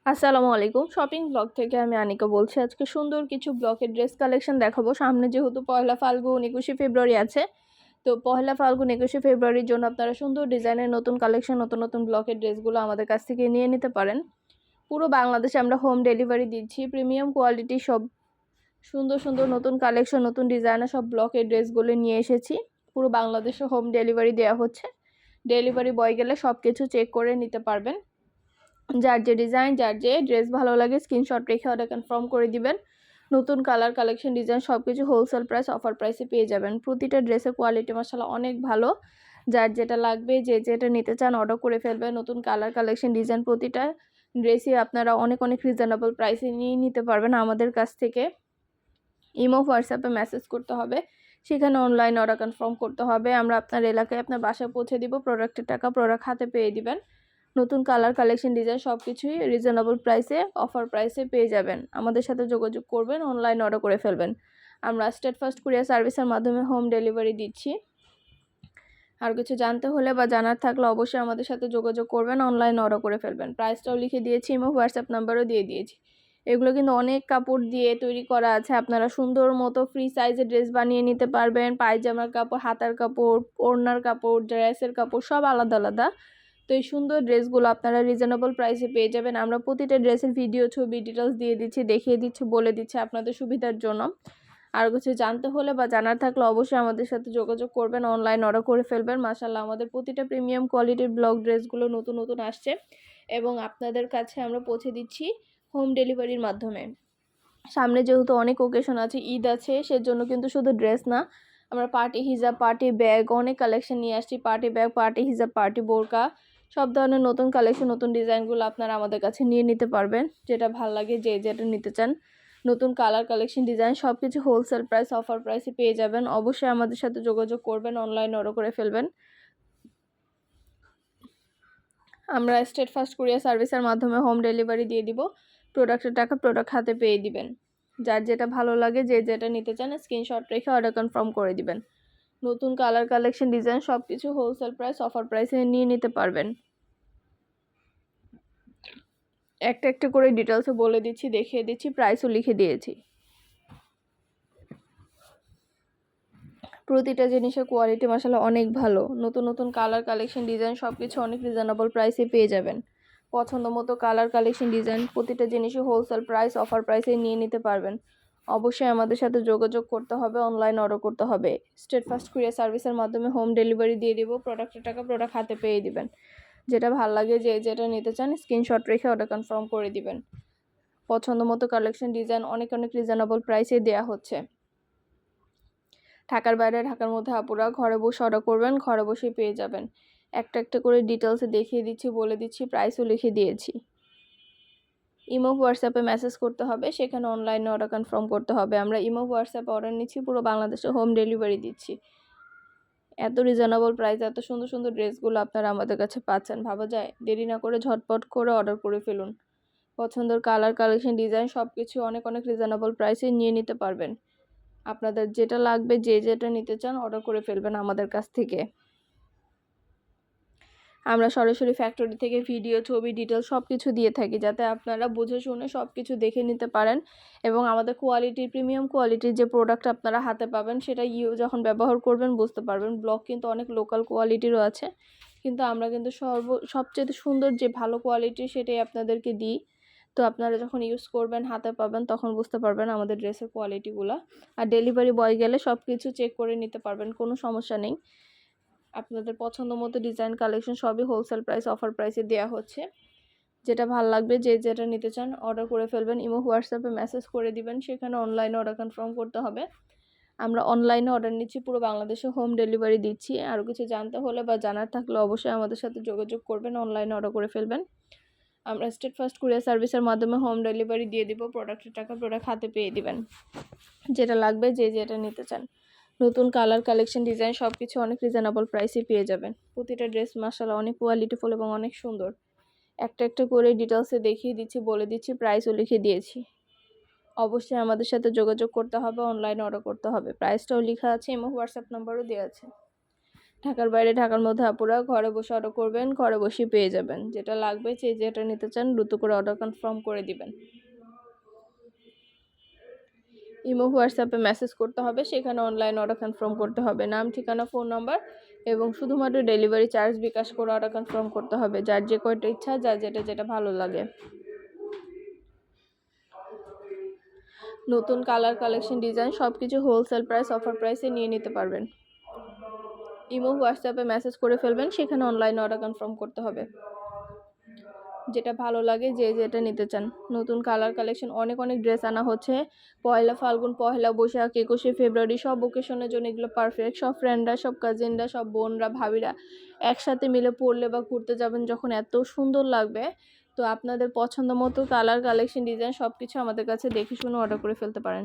আসসালামু আলাইকুম। Shopping blog থেকে আমি আনিকা বলছি। আজকে সুন্দর কিছু ব্লকের ড্রেস কালেকশন দেখাবো। সামনে যেহেতু পহেলা ফাল্গুন 21শে ফেব্রুয়ারি আছে, তো পহেলা ফাল্গুন 21শে ফেব্রুয়ারির জন্য আপনারা সুন্দর ডিজাইনের নতুন কালেকশন, নতুন নতুন ব্লকের ড্রেসগুলো আমাদের কাছ থেকে নিয়ে নিতে পারেন। পুরো বাংলাদেশে আমরা হোম ডেলিভারি দিচ্ছি। প্রিমিয়াম কোয়ালিটি সব সুন্দর সুন্দর নতুন কালেকশন, নতুন ডিজাইনের সব ব্লকের ড্রেসগুলো নিয়ে এসেছি। পুরো বাংলাদেশে হোম ডেলিভারি দেওয়া হচ্ছে। ডেলিভারি বয় গেলে সব কিছু চেক করে নিতে পারবেন। যার যে ডিজাইন, যার যে ড্রেস ভালো লাগে স্ক্রিনশট রেখে অর্ডার কনফার্ম করে দিবেন। নতুন কালার, কালেকশন, ডিজাইন সব কিছু হোলসেল প্রাইস, অফার প্রাইসে পেয়ে যাবেন। প্রতিটা ড্রেসের কোয়ালিটি মাশাআল্লাহ অনেক ভালো। যার যেটা লাগবে, যে যেটা নিতে চান অর্ডার করে ফেলবেন। নতুন কালার, কালেকশন, ডিজাইন প্রতিটা ড্রেসই আপনারা অনেক অনেক রিজনেবল প্রাইসে নিয়ে নিতে পারবেন আমাদের কাছ থেকে। ইমো, হোয়াটসঅ্যাপে মেসেজ করতে হবে, সেখানে অনলাইন অর্ডার কনফার্ম করতে হবে। আমরা আপনার এলাকায় আপনার বাসায় পৌঁছে দিব। প্রোডাক্টের টাকা প্রোডাক্ট হাতে পেয়ে দিবেন। নতুন কালার, কালেকশন, ডিজাইন সব কিছুই রিজনেবল প্রাইসে, অফার প্রাইসে পেয়ে যাবেন। আমাদের সাথে যোগাযোগ করবেন, অনলাইন অর্ডার করে ফেলবেন। আমরা স্টেট ফার্স্ট কুরিয়ার সার্ভিসের মাধ্যমে হোম ডেলিভারি দিচ্ছি। আর কিছু জানতে হলে বা জানার থাকলে অবশ্যই আমাদের সাথে যোগাযোগ করবেন, অনলাইন অর্ডার করে ফেলবেন। প্রাইসটাও লিখে দিয়েছি, এবং হোয়াটসঅ্যাপ নাম্বারও দিয়ে দিয়েছি। এগুলো কিন্তু অনেক কাপড় দিয়ে তৈরি করা আছে। আপনারা সুন্দর মতো ফ্রি সাইজের ড্রেস বানিয়ে নিতে পারবেন। পায়জামার কাপড়, হাতার কাপড়, ওড়নার কাপড়, ড্রেসের কাপড় সব আলাদা আলাদা। তো এই সুন্দর ড্রেসগুলো আপনারা রিজনেবল প্রাইসে পেয়ে যাবেন। আমরা প্রতিটা ড্রেসের ভিডিও, ছবি, ডিটেলস দিয়ে দিচ্ছি, দেখিয়ে দিচ্ছি, বলে দিচ্ছি আপনাদের সুবিধার জন্য। আর কিছু জানতে হলে বা জানার থাকলে অবশ্যই আমাদের সাথে যোগাযোগ করবেন, অনলাইন অর্ডার করে ফেলবেন। মাশাআল্লাহ আমাদের প্রতিটা প্রিমিয়াম কোয়ালিটির ব্লক ড্রেসগুলো নতুন নতুন আসছে, এবং আপনাদের কাছে আমরা পৌঁছে দিচ্ছি হোম ডেলিভারির মাধ্যমে। সামনে যেহেতু অনেক ওকেশন আছে, ঈদ আছে, সেজন্য কিন্তু শুধু ড্রেস না, আমরা পার্টি হিজাব, পার্টি ব্যাগ অনেক কালেকশন নিয়ে আসছি। পার্টি ব্যাগ, পার্টি হিজাব, পার্টি বোরকা সব ধরনের নতুন কালেকশন, নতুন ডিজাইনগুলো আপনারা আমাদের কাছে নিয়ে নিতে পারবেন। যেটা ভাল লাগে, যে যেটা নিতে চান, নতুন কালার, কালেকশন, ডিজাইন সব কিছু হোলসেল প্রাইস, অফার প্রাইসে পেয়ে যাবেন। অবশ্যই আমাদের সাথে যোগাযোগ করবেন, অনলাইন অর্ডার করে ফেলবেন। আমরা স্টেট ফার্স্ট কুরিয়ার সার্ভিসের মাধ্যমে হোম ডেলিভারি দিয়ে দিব। প্রোডাক্টের টাকা প্রোডাক্ট হাতে পেয়ে দিবেন। যার যেটা ভালো লাগে, যে যেটা নিতে চান স্ক্রিনশট রেখে অর্ডার কনফার্ম করে দিবেন। নতুন কালার, কালেকশন, ডিজাইন সব কিছু হোলসেল প্রাইস, অফার প্রাইসে নিয়ে নিতে পারবেন। একটা একটা করে ডিটেলসে বলে দিচ্ছি, দেখিয়ে দিচ্ছি, প্রাইসও লিখে দিয়েছি। প্রতিটা জিনিসের কোয়ালিটি মাশাআল্লাহ অনেক ভালো। নতুন নতুন কালার, কালেকশন, ডিজাইন সব কিছু অনেক রিজনেবল প্রাইসে পেয়ে যাবেন। পছন্দ মতো কালার, কালেকশন, ডিজাইন প্রতিটা জিনিসই হোলসেল প্রাইস, অফার প্রাইসে নিয়ে নিতে পারবেন। অবশ্যই আমাদের সাথে যোগাযোগ করতে হবে, অনলাইন অর্ডার করতে হবে। স্টেট ফার্স্ট কুরিয়ার সার্ভিসের মাধ্যমে হোম ডেলিভারি দিয়ে দিব। প্রোডাক্টের টাকা প্রোডাক্ট হাতে পেয়ে দিবেন। যেটা ভালো লাগে, যে যেটা নিতে চান স্ক্রিনশট রেখে অর্ডার কনফার্ম করে দিবেন। পছন্দ মতো কালেকশন, ডিজাইন অনেক অনেক রিজনেবল প্রাইসে দেওয়া হচ্ছে। ঢাকার বাইরে, ঢাকার মধ্যে আপুরা ঘরে বসে অর্ডার করবেন, ঘরে বসেই পেয়ে যাবেন। একটা একটা করে ডিটেলসে দেখিয়ে দিচ্ছি, বলে দিচ্ছি, প্রাইসও লিখে দিয়েছি। ইমো, হোয়াটসঅ্যাপে মেসেজ করতে হবে, সেখানে অনলাইনে অর্ডার কনফার্ম করতে হবে। আমরা ইমো, হোয়াটসঅ্যাপে অর্ডার নিচ্ছি, পুরো বাংলাদেশে হোম ডেলিভারি দিচ্ছি। এত রিজনেবল প্রাইস, এত সুন্দর সুন্দর ড্রেসগুলো আপনারা আমাদের কাছে পাচ্ছেন, ভাবা যায়? দেরি না করে ঝটপট করে অর্ডার করে ফেলুন। পছন্দের কালার, কালেকশন, ডিজাইন সব কিছু অনেক অনেক রিজনেবল প্রাইসে নিয়ে নিতে পারবেন। আপনাদের যেটা লাগবে, যে যেটা নিতে চান অর্ডার করে ফেলবেন আমাদের কাছ থেকে। আমরা সরাসরি ফ্যাক্টরি থেকে ভিডিও, ছবি, ডিটেলস সব কিছু দিয়ে থাকি, যাতে আপনারা বুঝে শুনে সব কিছু দেখে নিতে পারেন, এবং আমাদের কোয়ালিটির, প্রিমিয়াম কোয়ালিটির যে প্রোডাক্ট আপনারা হাতে পাবেন, সেটা যখন ব্যবহার করবেন বুঝতে পারবেন। ব্লক কিন্তু অনেক লোকাল কোয়ালিটিরও আছে, কিন্তু আমরা কিন্তু সবচেয়ে সুন্দর যে ভালো কোয়ালিটি সেটাই আপনাদেরকে দিই। তো আপনারা যখন ইউজ করবেন, হাতে পাবেন, তখন বুঝতে পারবেন আমাদের ড্রেসের কোয়ালিটিগুলো। আর ডেলিভারি বয় গেলে সব কিছু চেক করে নিতে পারবেন, কোনো সমস্যা নেই। আপনাদের পছন্দ মতো ডিজাইন, কালেকশন সবই হোলসেল প্রাইস, অফার প্রাইসে দেওয়া হচ্ছে। যেটা ভালো লাগবে, যে যেটা নিতে চান অর্ডার করে ফেলবেন। ইমো, হোয়াটসঅ্যাপে মেসেজ করে দিবেন, সেখানে অনলাইনে অর্ডার কনফার্ম করতে হবে। আমরা অনলাইনে অর্ডার নিচ্ছি, পুরো বাংলাদেশে হোম ডেলিভারি দিচ্ছি। আরও কিছু জানতে হলে বা জানার থাকলে অবশ্যই আমাদের সাথে যোগাযোগ করবেন, অনলাইনে অর্ডার করে ফেলবেন। আমরা স্টেট ফার্স্ট কুরিয়ার সার্ভিসের মাধ্যমে হোম ডেলিভারি দিয়ে দিব। প্রোডাক্টের টাকা প্রোডাক্ট হাতে পেয়ে দিবেন। যেটা লাগবে, যে যেটা নিতে চান, নতুন কালার, কালেকশন, ডিজাইন সব কিছু অনেক রিজনেবল প্রাইসে পেয়ে যাবেন। প্রতিটা ড্রেস মাশাআল্লাহ অনেক কোয়ালিটিফুল এবং অনেক সুন্দর। একটা একটা করে ডিটেলসে দেখিয়ে দিচ্ছি, বলে দিচ্ছি, প্রাইসও লিখে দিয়েছি। অবশ্যই আমাদের সাথে যোগাযোগ করতে হবে, অনলাইনে অর্ডার করতে হবে। প্রাইসটাও লেখা আছে, এবং হোয়াটসঅ্যাপ নাম্বারও দেওয়া আছে। ঢাকার বাইরে ঢাকার মধ্যে আপুরা ঘরে বসে অর্ডার করবেন, ঘরে বসেই পেয়ে যাবেন। যেটা লাগবে যেটা নিতে চান দ্রুত করে অর্ডার কনফার্ম করে দিবেন। ইমো হোয়াটসঅ্যাপে মেসেজ করতে হবে, সেখানে অনলাইন অর্ডার কনফার্ম করতে হবে। নাম, ঠিকানা, ফোন নাম্বার এবং শুধুমাত্র ডেলিভারি চার্জ বিকাশ করে অর্ডার কনফার্ম করতে হবে। যার যে কয়টা ইচ্ছা, যার যেটা ভালো লাগে। নতুন কালার, কালেকশন, ডিজাইন সব কিছু হোলসেল প্রাইস, অফার প্রাইসে নিয়ে নিতে পারবেন। ইমো হোয়াটসঅ্যাপে মেসেজ করে ফেলবেন, সেখানে অনলাইন অর্ডার কনফার্ম করতে হবে। যেটা ভালো লাগে যেটা নিতে চান। নতুন কালার কালেকশন অনেক ড্রেস আনা হচ্ছে। পয়লা ফাল্গুন, পয়লা বৈশাখ, 21শে ফেব্রুয়ারি সব ওকেশনের জন্য এগুলো পারফেক্ট। সব ফ্রেন্ডরা, সব কাজিনরা, সব বোনরা, ভাবিরা একসাথে মিলে পরলে বা ঘুরতে যাবেন যখন এত সুন্দর লাগবে। তো আপনাদের পছন্দ মতো কালার, কালেকশন, ডিজাইন সব কিছু আমাদের কাছে দেখে শুনে অর্ডার করে ফেলতে পারেন।